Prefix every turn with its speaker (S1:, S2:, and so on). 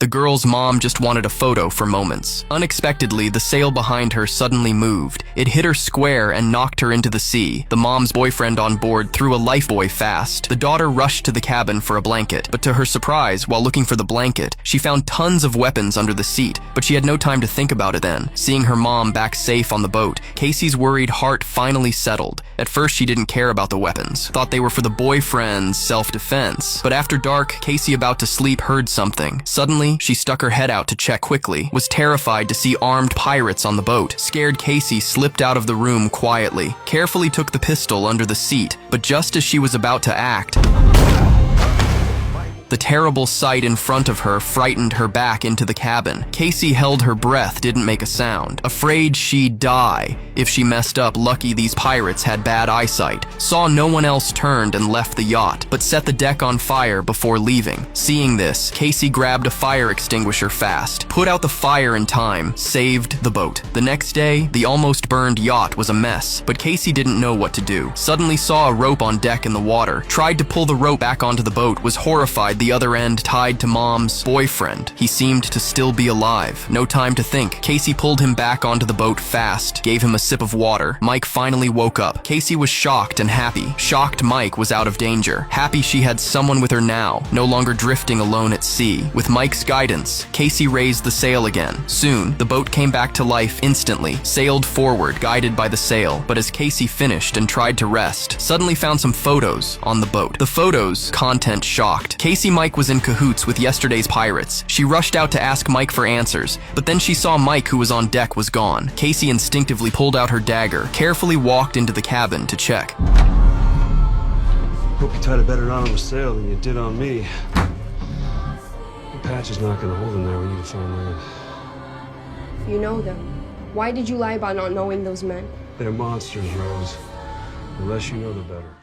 S1: The girl's mom just wanted a photo for moments. Unexpectedly, the sail behind her suddenly moved. It hit her square and knocked her into the sea. The mom's boyfriend on board threw a lifebuoy fast. The daughter rushed to the cabin for a blanket, but to her surprise, while looking for the blanket, she found tons of weapons under the seat, but she had no time to think about it then. Seeing her mom back safe on the boat, Casey's worried heart finally settled. At first, she didn't care about the weapons, thought they were for the boyfriend's self-defense. But after dark, Casey, about to sleep, heard something. Suddenly, she stuck her head out to check quickly, was terrified to see armed pirates on the boat. Scared, Casey slipped out of the room quietly, carefully took the pistol under the seat, but just as she was about to act, the terrible sight in front of her frightened her back into the cabin. Casey held her breath, didn't make a sound, afraid she'd die if she messed up. Lucky these pirates had bad eyesight, saw no one else, turned and left the yacht, but set the deck on fire before leaving. Seeing this, Casey grabbed a fire extinguisher fast, put out the fire in time, saved the boat. The next day, the almost burned yacht was a mess, but Casey didn't know what to do. Suddenly saw a rope on deck in the water, tried to pull the rope back onto the boat, was horrified. The other end tied to mom's boyfriend. He seemed to still be alive. No time to think. Casey pulled him back onto the boat fast, gave him a sip of water. Mike finally woke up. Casey was shocked and happy. Shocked Mike was out of danger. Happy she had someone with her now, no longer drifting alone at sea. With Mike's guidance, Casey raised the sail again. Soon, the boat came back to life instantly, sailed forward, guided by the sail. But as Casey finished and tried to rest, suddenly found some photos on the boat. The photos' content shocked. Mike was in cahoots with yesterday's pirates. She rushed out to ask Mike for answers, but then she saw Mike, who was on deck, was gone. Casey instinctively pulled out her dagger, carefully walked into the cabin to check.
S2: Hope you tied a better knot on the sail than you did on me. The patch is not going to hold them there. We need to find them.
S3: You know them. Why did you lie about not knowing those men?
S2: They're monsters, Rose. The less you know, the better.